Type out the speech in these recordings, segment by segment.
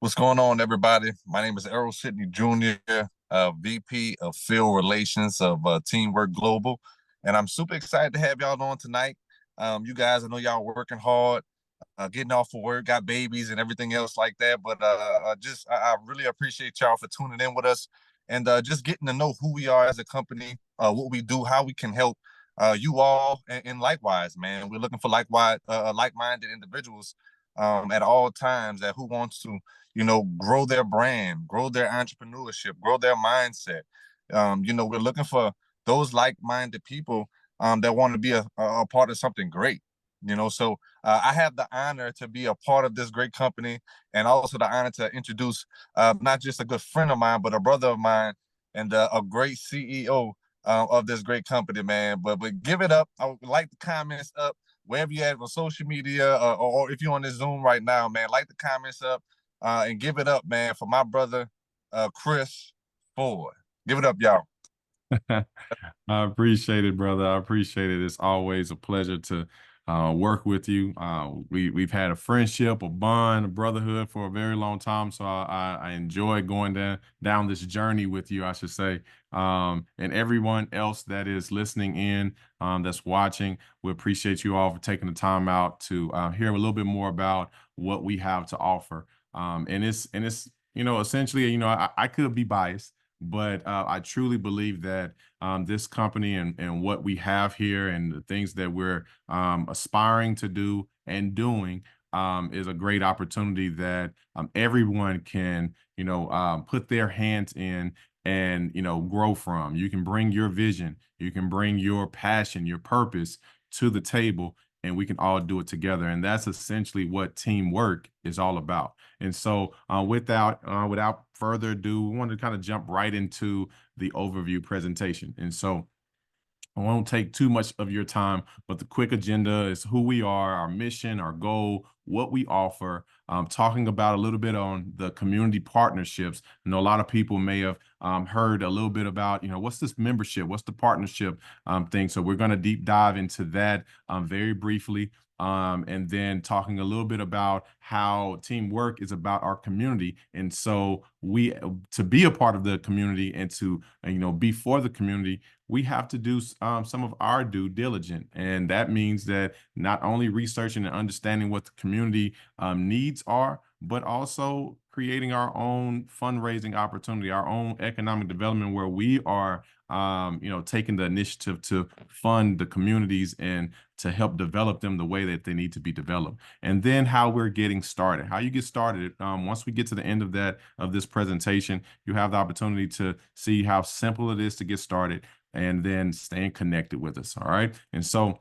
What's going on, everybody? My name is Errol Sidney Jr., VP of Field Relations of Teamwork Global, and I'm super excited to have y'all on tonight. You guys, I know y'all working hard, getting off of work, got babies and everything else like that, but I really appreciate y'all for tuning in with us and just getting to know who we are as a company, what we do, how we can help you all, and likewise, man. We're looking for like-minded individuals at all times that who wants to grow their brand, grow their entrepreneurship, grow their mindset. We're looking for those like-minded people that want to be a part of something great. So I have the honor to be a part of this great company, and also the honor to introduce not just a good friend of mine, but a brother of mine, and a great CEO of this great company, man. But give it up. I would like the comments up wherever you're at on social media, or if you're on this Zoom right now, man. Like the comments up, and give it up, man, for my brother, Chris Ford. Give it up, y'all. I appreciate it, brother. I appreciate it. It's always a pleasure to work with you. We've had a friendship, a bond, a brotherhood for a very long time. So I enjoy going down this journey with you, I should say. And everyone else that is listening in, that's watching, we appreciate you all for taking the time out to hear a little bit more about what we have to offer. And it's essentially, I could be biased, but I truly believe that this company and what we have here and the things that we're aspiring to do and doing is a great opportunity that everyone can, put their hands in and, grow from. You can bring your vision, you can bring your passion, your purpose to the table, and we can all do it together. And that's essentially what teamwork is all about. And so, without further ado, we want to kind of jump right into the overview presentation. And so, I won't take too much of your time, but the quick agenda is who we are, our mission, our goal, what we offer, talking about a little bit on the community partnerships. I know a lot of people may have heard a little bit about, what's this membership? What's the partnership thing? So we're going to deep dive into that very briefly. And then talking a little bit about how teamwork is about our community. And so to be a part of the community and to, be for the community, we have to do some of our due diligence. And that means that not only researching and understanding what the community needs are, but also creating our own fundraising opportunity, our own economic development where we are, taking the initiative to fund the communities and to help develop them the way that they need to be developed. And then how we're getting started, how you get started. Once we get to the end of this presentation, you have the opportunity to see how simple it is to get started and then staying connected with us. All right. And so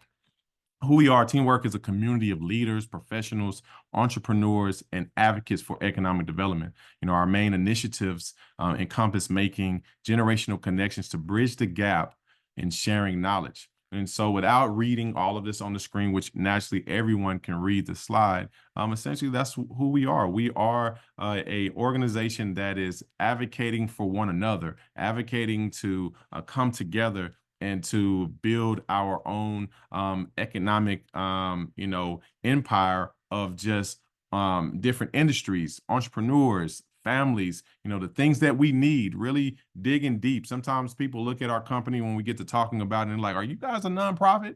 who we are, Teamwork is a community of leaders, professionals, entrepreneurs, and advocates for economic development. Our main initiatives encompass making generational connections to bridge the gap in sharing knowledge. And so without reading all of this on the screen, which naturally everyone can read the slide, essentially that's who we are. We are a organization that is advocating for one another, advocating to come together and to build our own economic, empire of just different industries, entrepreneurs, families, the things that we need, really digging deep. Sometimes people look at our company when we get to talking about it and like, are you guys a nonprofit?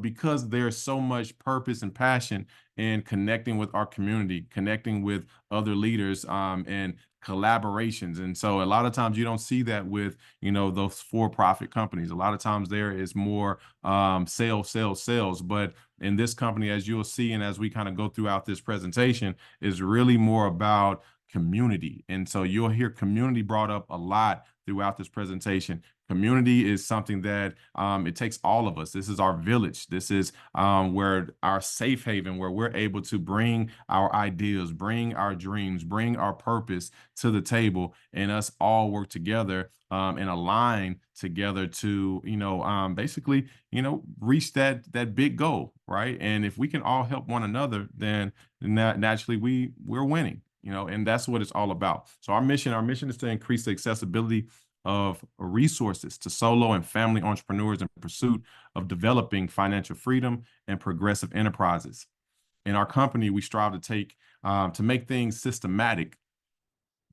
Because there's so much purpose and passion in connecting with our community, connecting with other leaders, and collaborations. And so a lot of times you don't see that with, those for-profit companies. A lot of times there is more sales, sales, sales. But in this company, as you'll see, and as we kind of go throughout this presentation, is really more about community. And so you'll hear community brought up a lot throughout this presentation. Community is something that it takes all of us. This is our village. This is where our safe haven, where we're able to bring our ideas, bring our dreams, bring our purpose to the table, and us all work together and align together to, basically, reach that big goal, right? And if we can all help one another, then naturally we're winning. And that's what it's all about. So our mission is to increase the accessibility of resources to solo and family entrepreneurs in pursuit of developing financial freedom and progressive enterprises. In our company, we strive to make things systematic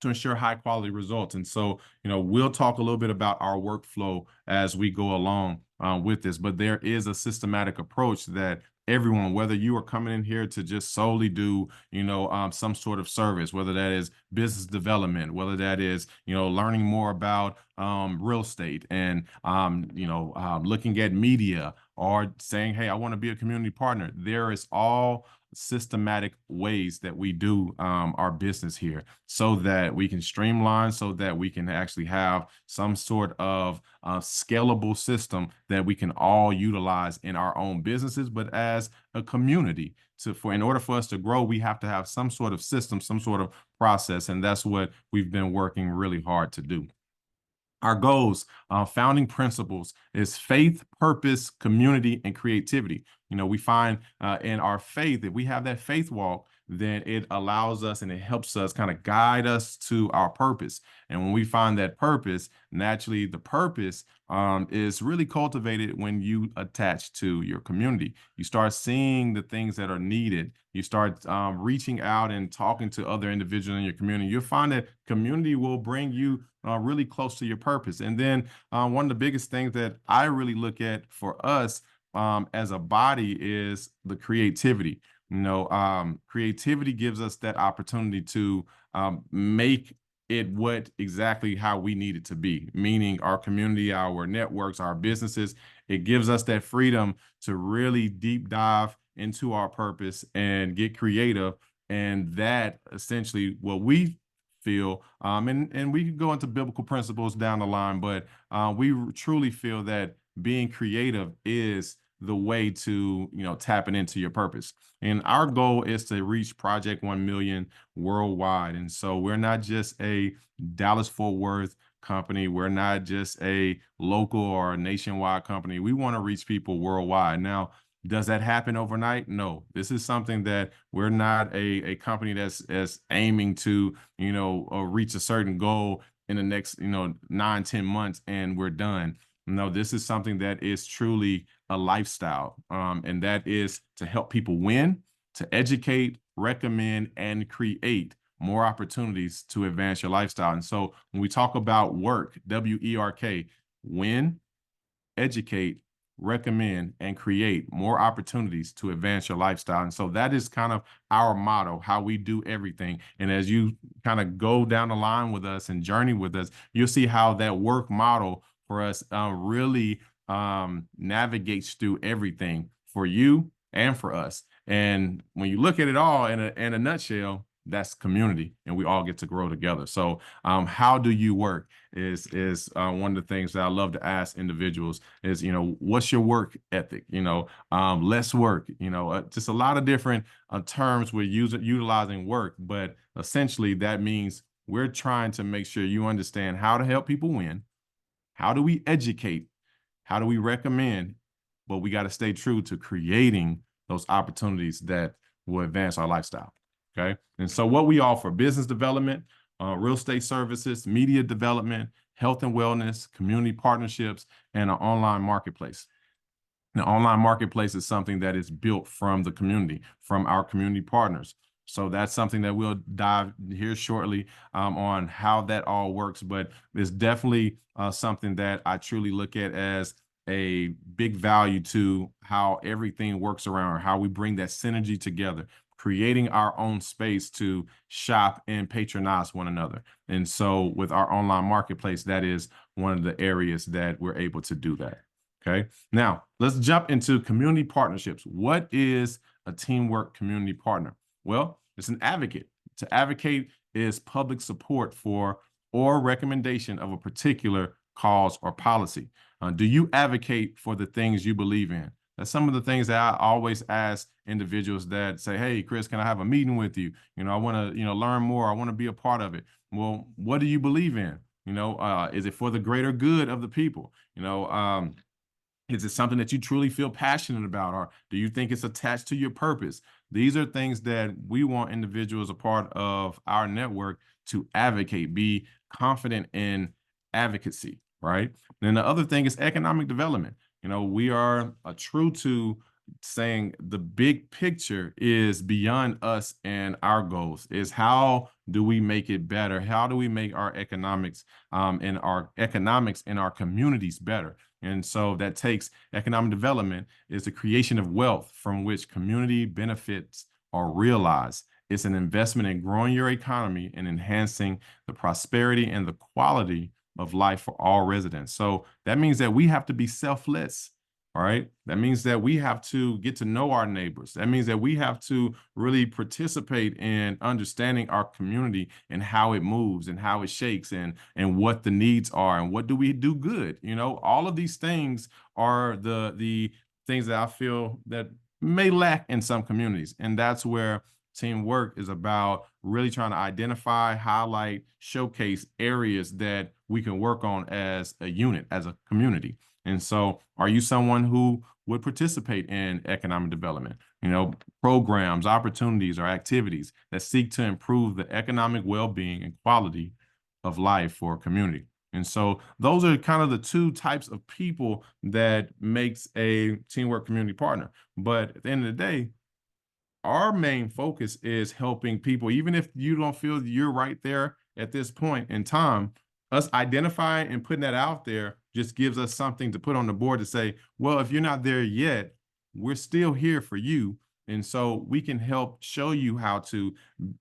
to ensure high quality results. And so, we'll talk a little bit about our workflow as we go along with this, but there is a systematic approach that everyone, whether you are coming in here to just solely do, some sort of service, whether that is business development, whether that is, learning more about real estate and, looking at media or saying, hey, I want to be a community partner. There is all systematic ways that we do our business here so that we can streamline, so that we can actually have some sort of scalable system that we can all utilize in our own businesses, but as a community. In order for us to grow, we have to have some sort of system, some sort of process, and that's what we've been working really hard to do. Our goals, founding principles is faith, purpose, community, and creativity. We find in our faith, if we have that faith walk, then it allows us and it helps us kind of guide us to our purpose. And when we find that purpose, naturally, the purpose is really cultivated when you attach to your community. You start seeing the things that are needed. You start reaching out and talking to other individuals in your community. You'll find that community will bring you really close to your purpose. And then one of the biggest things that I really look at for us as a body is the creativity. Creativity gives us that opportunity to make it what exactly how we need it to be, meaning our community, our networks, our businesses. It gives us that freedom to really deep dive into our purpose and get creative. And that essentially what we feel, and we can go into biblical principles down the line, but we truly feel that being creative is the way to, tapping into your purpose. And our goal is to reach Project 1 million worldwide. And so we're not just a Dallas Fort Worth company. We're not just a local or a nationwide company. We want to reach people worldwide. Now, does that happen overnight? No. This is something that we're not a company that's aiming to, reach a certain goal in the next, 9, 10 months and we're done. No, this is something that is truly a lifestyle. And that is to help people win, to educate, recommend, and create more opportunities to advance your lifestyle. And so when we talk about work, WERK, win, educate, recommend, and create more opportunities to advance your lifestyle. And so that is kind of our motto, how we do everything. And as you kind of go down the line with us and journey with us, you'll see how that work model for us really navigates through everything for you and for us. And when you look at it all in a nutshell, that's community, and we all get to grow together. So, how do you work is one of the things that I love to ask individuals is, what's your work ethic? Less work. Just a lot of different terms we're utilizing work, but essentially that means we're trying to make sure you understand how to help people win. How do we educate? How do we recommend? But we got to stay true to creating those opportunities that will advance our lifestyle. Okay. And so what we offer: business development, real estate services, media development, health and wellness, community partnerships, and an online marketplace. The online marketplace is something that is built from the community, from our community partners. So that's something that we'll dive here shortly on how that all works. But it's definitely something that I truly look at as a big value to how everything works around, how we bring that synergy together, creating our own space to shop and patronize one another. And so with our online marketplace, that is one of the areas that we're able to do that. Okay. Now let's jump into community partnerships. What is a TEAMWERK community partner? Well, it's an advocate. To advocate is public support for or recommendation of a particular cause or policy. Do you advocate for the things you believe in? That's some of the things that I always ask individuals that say, hey, Chris, can I have a meeting with you? I want to, learn more. I want to be a part of it. Well, what do you believe in? Is it for the greater good of the people? Is it something that you truly feel passionate about, or do you think it's attached to your purpose? These are things that we want individuals a part of our network to advocate, be confident in advocacy, right? And then the other thing is economic development. We are true to saying the big picture is beyond us and our goals. Is how do we make it better? How do we make our economics in our communities better? And so that takes economic development is the creation of wealth from which community benefits are realized. It's an investment in growing your economy and enhancing the prosperity and the quality of life for all residents. So that means that we have to be selfless. All right. That means that we have to get to know our neighbors. That means that we have to really participate in understanding our community and how it moves and how it shakes and what the needs are and what do we do good. All of these things are the things that I feel that may lack in some communities. And that's where teamwork is about really trying to identify, highlight, showcase areas that we can work on as a unit, as a community. And so, are you someone who would participate in economic development? Programs, opportunities, or activities that seek to improve the economic well-being and quality of life for a community. And so those are kind of the two types of people that makes a teamwork community partner. But at the end of the day, our main focus is helping people, even if you don't feel you're right there at this point in time, us identifying and putting that out there just gives us something to put on the board to say, well, if you're not there yet, we're still here for you. And so we can help show you how to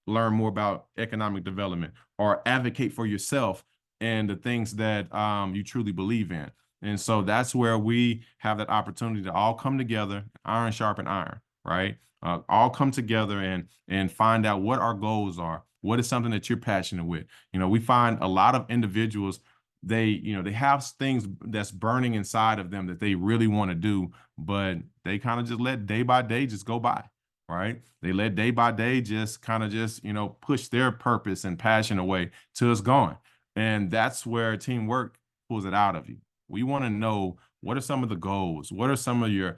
learn more about economic development or advocate for yourself and the things that you truly believe in. And so that's where we have that opportunity to all come together, iron sharpen iron, right? All come together and find out what our goals are. What is something that you're passionate with? We find a lot of individuals, they have things that's burning inside of them that they really want to do, but they kind of just let day by day just go by, right? They let day by day just kind of just, push their purpose and passion away till it's gone. And that's where teamwork pulls it out of you. We want to know what are some of the goals? What are some of your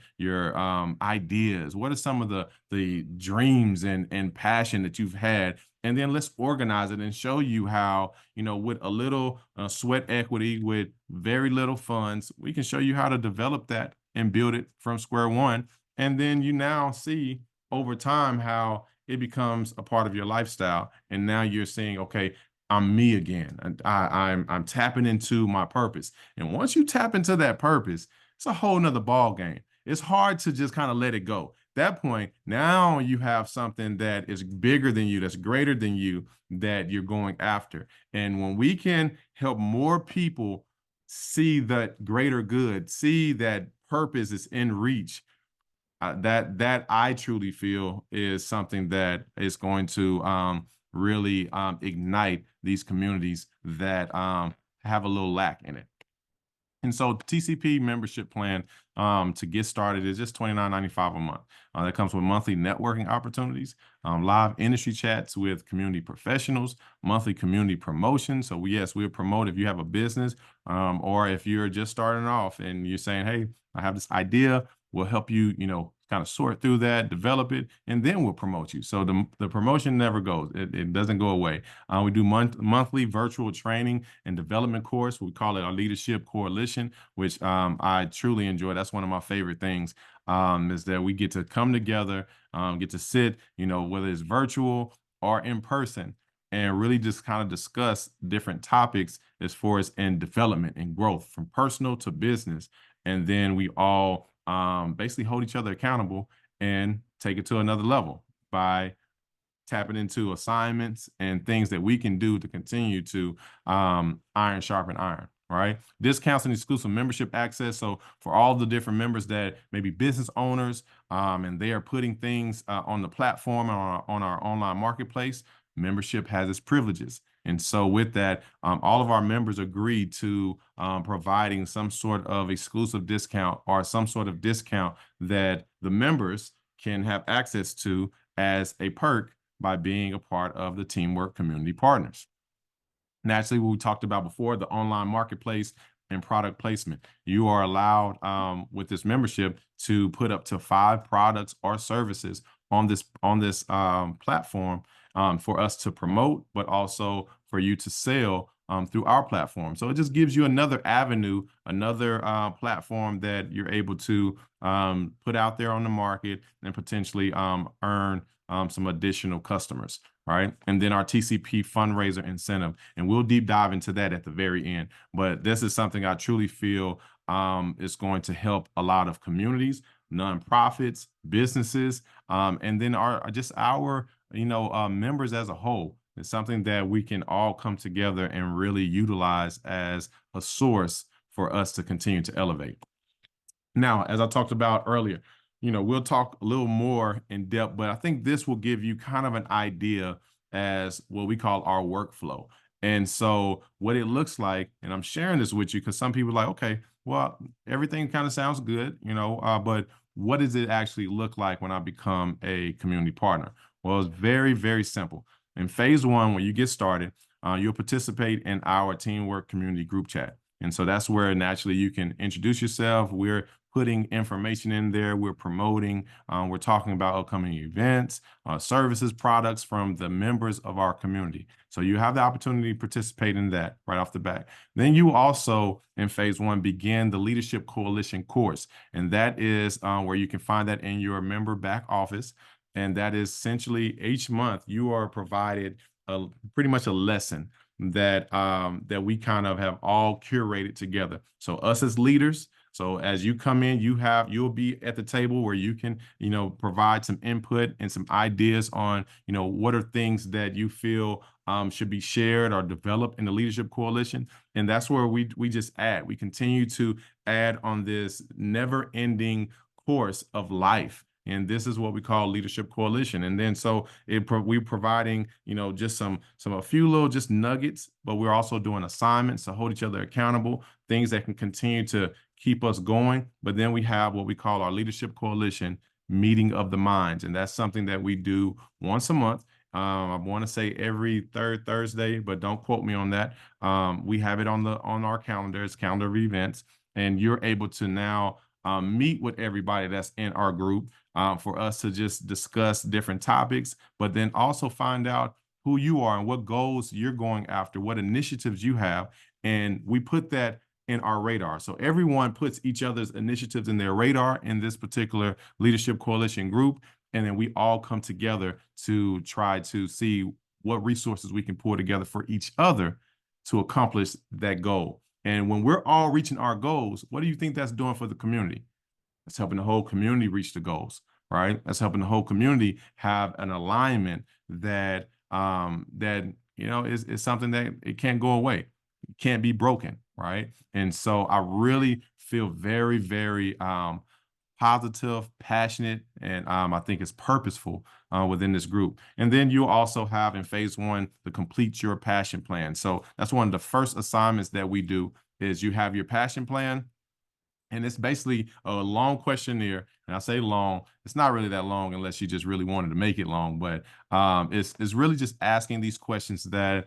ideas? What are some of the dreams and passion that you've had? And then let's organize it and show you how, with a little sweat equity, with very little funds, we can show you how to develop that and build it from square one. And then you now see over time how it becomes a part of your lifestyle. And now you're seeing, okay, I'm me again. And I'm tapping into my purpose. And once you tap into that purpose, it's a whole nother ball game. It's hard to just kind of let it go. At that point, now you have something that is bigger than you, that's greater than you, that you're going after. And when we can help more people see that greater good, see that purpose is in reach, that I truly feel is something that is going to really ignite these communities that have a little lack in it. And so TCP membership plan to get started is just $29.95 a month. That comes with monthly networking opportunities, live industry chats with community professionals, monthly community promotions. So yes, we'll promote if you have a business or if you're just starting off and you're saying, hey, I have this idea. We'll help you, kind of sort through that, develop it, and then we'll promote you. So the promotion never goes. It doesn't go away. We do monthly virtual training and development course. We call it our Leadership Coalition, which I truly enjoy. That's one of my favorite things is that we get to come together, get to sit, whether it's virtual or in person, and really just kind of discuss different topics as far as in development and growth from personal to business. And then we all basically hold each other accountable and take it to another level by tapping into assignments and things that we can do to continue to iron sharpen iron. Right. Discounts and exclusive membership access. So for all the different members that may be business owners and they are putting things on the platform on our online marketplace, membership has its privileges. And so with that, all of our members agreed to providing some sort of exclusive discount or some sort of discount that the members can have access to as a perk by being a part of the Teamwork Community Partners. Naturally, what we talked about before, the online marketplace and product placement. You are allowed with this membership to put up to 5 products or services on this platform for us to promote, but also for you to sell through our platform. So it just gives you another avenue, another platform that you're able to put out there on the market and potentially earn some additional customers. Right. And then our TCP fundraiser incentive. And we'll deep dive into that at the very end. But this is something I truly feel is going to help a lot of communities, nonprofits, businesses, and then our members as a whole. It's something that we can all come together and really utilize as a source for us to continue to elevate. Now, as I talked about earlier, we'll talk a little more in depth, but I think this will give you kind of an idea as what we call our workflow. And so what it looks like, and I'm sharing this with you because some people are like, okay, well, everything kind of sounds good, but what does it actually look like when I become a community partner? Well, it's very, very simple. In phase one, when you get started, you'll participate in our Teamwork community group chat. And so that's where naturally you can introduce yourself. We're putting information in there. We're promoting. We're talking about upcoming events, services, products from the members of our community. So you have the opportunity to participate in that right off the bat. Then you also, in phase one, begin the Leadership Coalition course. And that is where you can find that in your member back office. And that is essentially each month you are provided pretty much a lesson that we kind of have all curated together. So us as leaders, so as you come in, you'll be at the table where you can, provide some input and some ideas on, what are things that you feel should be shared or developed in the Leadership Coalition. And that's where we just add. We continue to add on this never-ending course of life. And this is what we call Leadership Coalition. And then so we're providing, just a few little just nuggets, but we're also doing assignments to hold each other accountable, things that can continue to keep us going. But then we have what we call our Leadership Coalition meeting of the minds. And that's something that we do once a month. I want to say every third Thursday, but don't quote me on that. We have it on our calendar, it's calendar of events, and you're able to now meet with everybody that's in our group for us to just discuss different topics, but then also find out who you are and what goals you're going after, what initiatives you have. And we put that in our radar. So everyone puts each other's initiatives in their radar in this particular Leadership Coalition group. And then we all come together to try to see what resources we can pull together for each other to accomplish that goal. And when we're all reaching our goals, what do you think that's doing for the community? It's helping the whole community reach the goals, right? That's helping the whole community have an alignment that is something that it can't go away. It can't be broken, right? And so I really feel very, very positive, passionate, and I think it's purposeful within this group. And then you also have in phase one the complete your passion plan. So that's one of the first assignments that we do is you have your passion plan. And it's basically a long questionnaire. And I say long, it's not really that long unless you just really wanted to make it long. But it's really just asking these questions that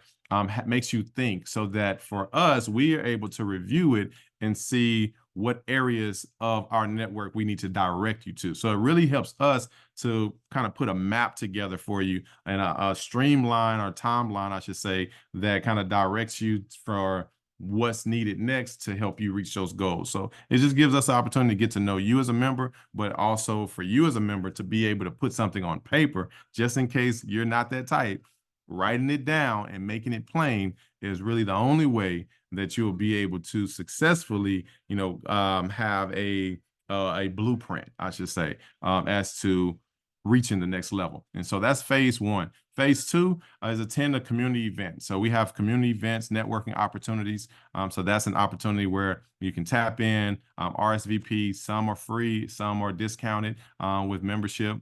makes you think so that for us, we are able to review it and see what areas of our network we need to direct you to. So it really helps us to kind of put a map together for you and a streamline or timeline, I should say, that kind of directs you for what's needed next to help you reach those goals. So it just gives us the opportunity to get to know you as a member, but also for you as a member to be able to put something on paper, just in case you're not that type. Writing it down and making it plain is really the only way that you'll be able to successfully, have a blueprint, I should say, as to reaching the next level. And so that's phase one. Phase two is attend a community event. So we have community events, networking opportunities. So that's an opportunity where you can tap in, RSVP. Some are free, some are discounted with membership.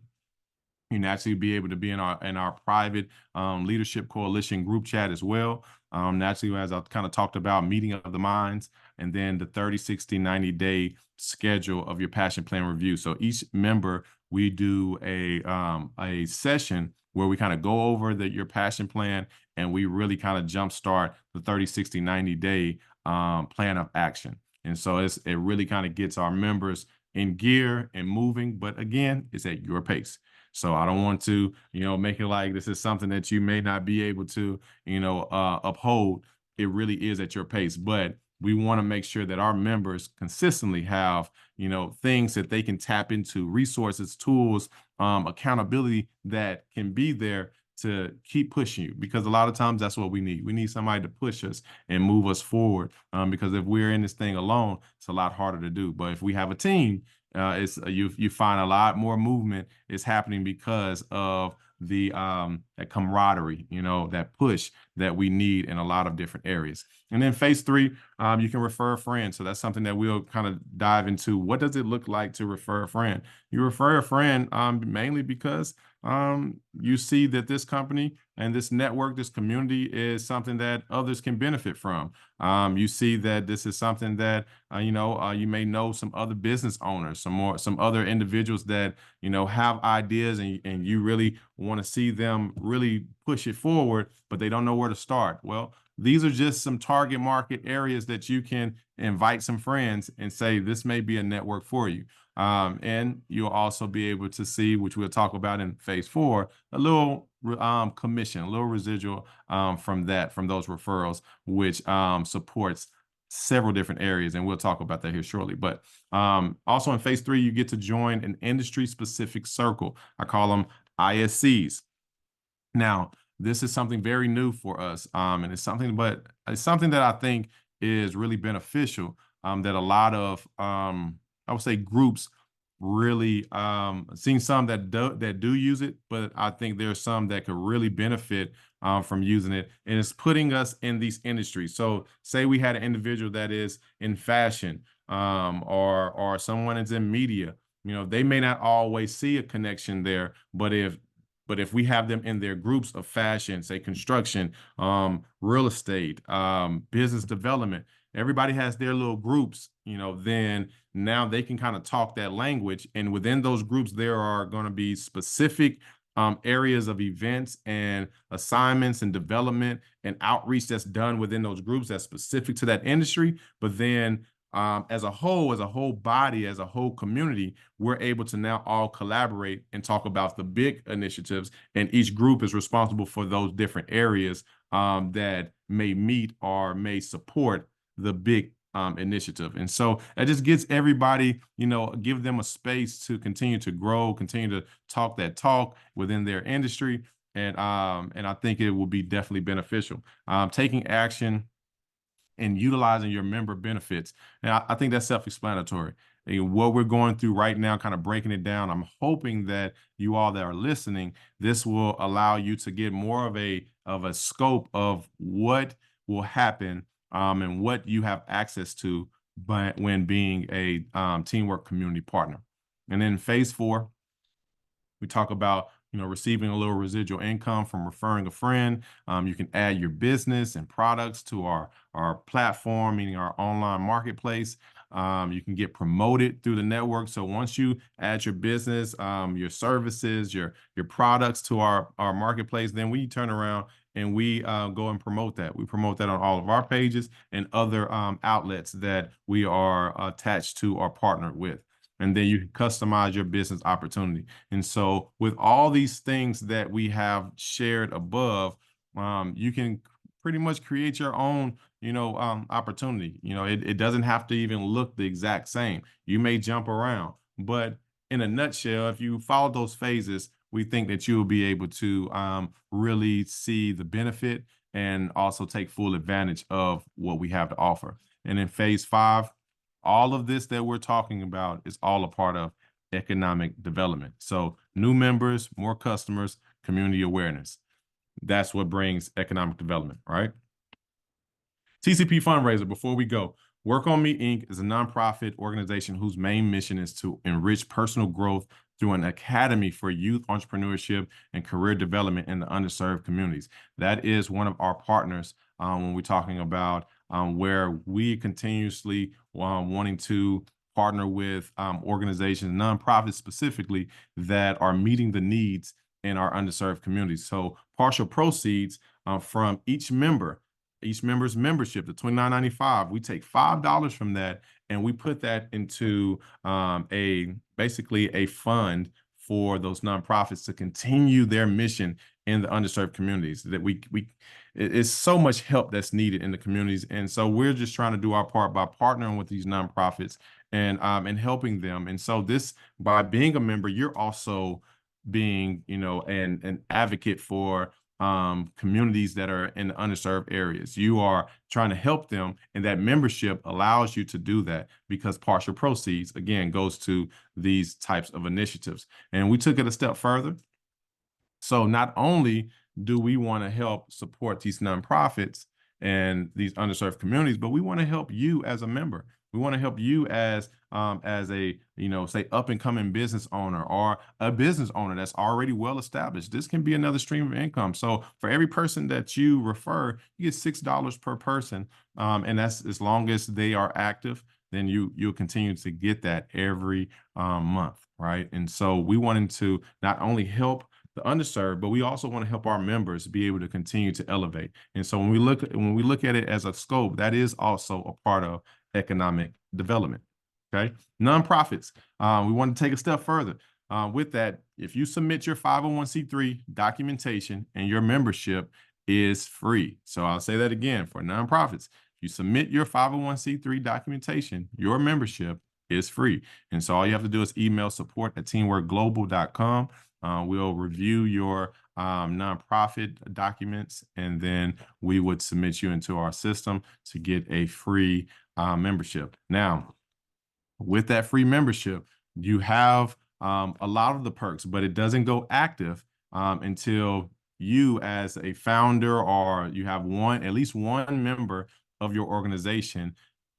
You can actually be able to be in our private Leadership Coalition group chat as well. Naturally, as I kind of talked about, meeting of the minds, and then the 30, 60, 90-day schedule of your passion plan review. So each member, we do a session where we kind of go over your passion plan, and we really kind of jumpstart the 30, 60, 90-day plan of action. And so it really kind of gets our members in gear and moving. But again, it's at your pace. So I don't want to, make it like this is something that you may not be able to, uphold. it really is at your pace. But we want to make sure that our members consistently have, things that they can tap into, resources, tools, accountability that can be there to keep pushing you, because a lot of times that's what we need. We need somebody to push us and move us forward. Because if we're in this thing alone, it's a lot harder to do. But if we have a team, it's you find a lot more movement is happening because of the that camaraderie, that push that we need in a lot of different areas. And then phase three, you can refer a friend. So that's something that we'll kind of dive into. What does it look like to refer a friend? You refer a friend mainly because you see that this company and this network, this community is something that others can benefit from. You see that this is something that you may know some other business owners, some other individuals that have ideas, and you really want to see them really push it forward, but they don't know where to start. Well, these are just some target market areas that you can invite some friends and say, this may be a network for you. And you'll also be able to see, which we'll talk about in phase four, a little commission, a little residual from those referrals, which supports several different areas. And we'll talk about that here shortly. But also in phase three, you get to join an industry specific circle. I call them ISCs. Now, this is something very new for us, and it's something that I think is really beneficial. That a lot of I would say groups really seen some that do use it, but I think there's some that could really benefit from using it, and it's putting us in these industries. So, say we had an individual that is in fashion, or someone is in media. They may not always see a connection there, but if we have them in their groups of fashion, say construction, real estate, business development, everybody has their little groups, then now they can kind of talk that language. And within those groups, there are going to be specific areas of events and assignments and development and outreach that's done within those groups that's specific to that industry. But then as a whole body, as a whole community, we're able to now all collaborate and talk about the big initiatives, and each group is responsible for those different areas that may meet or may support the big initiative. And so it just gets everybody, give them a space to continue to grow, continue to talk that talk within their industry. And I think it will be definitely beneficial. Taking action and utilizing your member benefits. And I think that's self-explanatory. And what we're going through right now, kind of breaking it down, I'm hoping that you all that are listening, this will allow you to get more of a scope of what will happen, and what you have access to when being a Teamwork community partner. And then phase four, we talk about receiving a little residual income from referring a friend. You can add your business and products to our platform, meaning our online marketplace. You can get promoted through the network. So once you add your business, your services, your products to our marketplace, then we turn around and we go and promote that. We promote that on all of our pages and other outlets that we are attached to or partnered with. And then you can customize your business opportunity. And so with all these things that we have shared above, you can pretty much create your own, opportunity. It doesn't have to even look the exact same. You may jump around, but in a nutshell, if you follow those phases, we think that you will be able to really see the benefit and also take full advantage of what we have to offer. And in phase five, all of this that we're talking about is all a part of economic development. So new members, more customers, community awareness. That's what brings economic development, right? TCP fundraiser, before we go, Work on Me Inc. is a nonprofit organization whose main mission is to enrich personal growth through an academy for youth entrepreneurship and career development in the underserved communities. That is one of our partners when we're talking about where we continuously wanting to partner with organizations, nonprofits specifically, that are meeting the needs in our underserved communities. So partial proceeds from each member's membership, the $29.95, we take $5 from that and we put that into basically a fund for those nonprofits to continue their mission in the underserved communities. That it's so much help that's needed in the communities, and so we're just trying to do our part by partnering with these nonprofits and helping them. And so this, by being a member, you're also being, an advocate for communities that are in the underserved areas. You are trying to help them, and that membership allows you to do that because partial proceeds, again, goes to these types of initiatives. And we took it a step further. So not only do we want to help support these nonprofits and these underserved communities, but we want to help you as a member. We want to help you as a, say, up and coming business owner or a business owner that's already well established. This can be another stream of income. So for every person that you refer, you get $6 per person, and that's as long as they are active. Then you'll continue to get that every month, right? And so we wanted to not only help the underserved, but we also want to help our members be able to continue to elevate. And so when we look at it as a scope, that is also a part of economic development. Okay, nonprofits. We want to take a step further. With that, if you submit your 501c3 documentation and your membership is free. So I'll say that again for nonprofits. If you submit your 501c3 documentation, your membership is free. And so all you have to do is email support@teamworkglobal.com. We'll review your nonprofit documents, and then we would submit you into our system to get a free membership. Now, with that free membership, you have a lot of the perks, but it doesn't go active until you, as a founder, or you have at least one member of your organization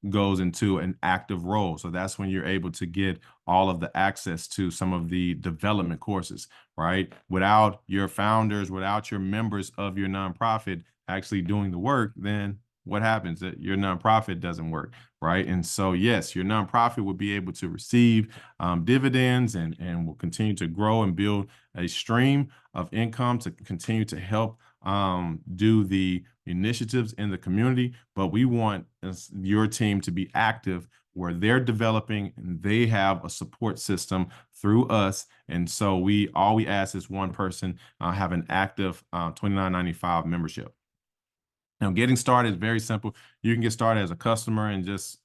goes into an active role. So that's when you're able to get all of the access to some of the development courses, right? Without your founders, without your members of your nonprofit actually doing the work, then what happens? That your nonprofit doesn't work, right? And so, yes, your nonprofit will be able to receive dividends and will continue to grow and build a stream of income to continue to help do the initiatives in the community. But we want your team to be active where they're developing and they have a support system through us. And so all we ask is one person have an active $29.95 membership. Now, getting started is very simple. You can get started as a customer and just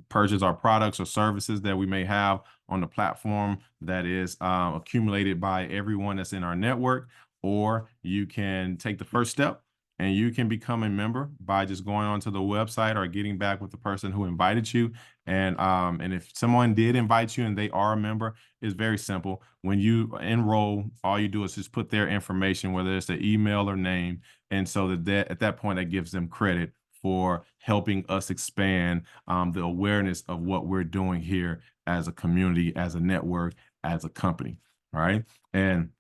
purchase our products or services that we may have on the platform that is accumulated by everyone that's in our network. Or you can take the first step and you can become a member by just going onto the website or getting back with the person who invited you. And if someone did invite you and they are a member, it's very simple. When you enroll, all you do is just put their information, whether it's the email or name. And so that at that point, that gives them credit for helping us expand the awareness of what we're doing here as a community, as a network, as a company. All right. And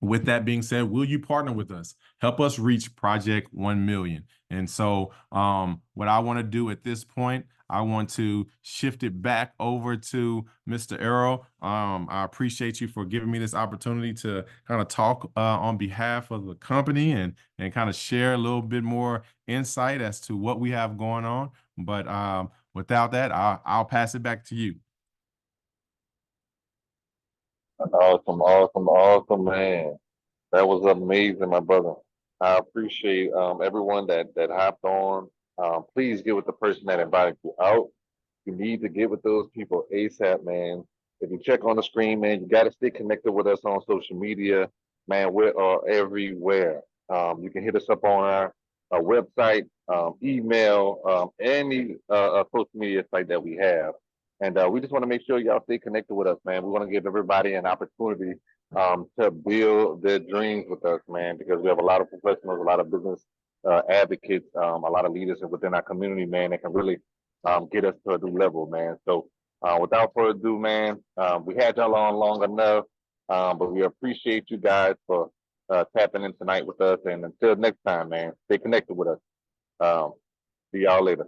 with that being said, will you partner with us? Help us reach Project 1 million. And so what I want to do at this point, I want to shift it back over to Mr. Errol. I appreciate you for giving me this opportunity to kind of talk on behalf of the company and kind of share a little bit more insight as to what we have going on. But without that, I'll pass it back to you. Awesome, awesome, awesome, man. That was amazing, my brother. I appreciate everyone that hopped on. Please get with the person that invited you out. You need to get with those people ASAP, man. If you check on the screen, man, you got to stay connected with us on social media. Man, we are everywhere. You can hit us up on our website, email, any social media site that we have. And we just want to make sure y'all stay connected with us, man. We want to give everybody an opportunity to build their dreams with us, man, because we have a lot of professionals, a lot of business advocates, a lot of leaders within our community, man, that can really get us to a new level, man. So without further ado, man, we had y'all on long enough, but we appreciate you guys for tapping in tonight with us. And until next time, man, stay connected with us. See y'all later.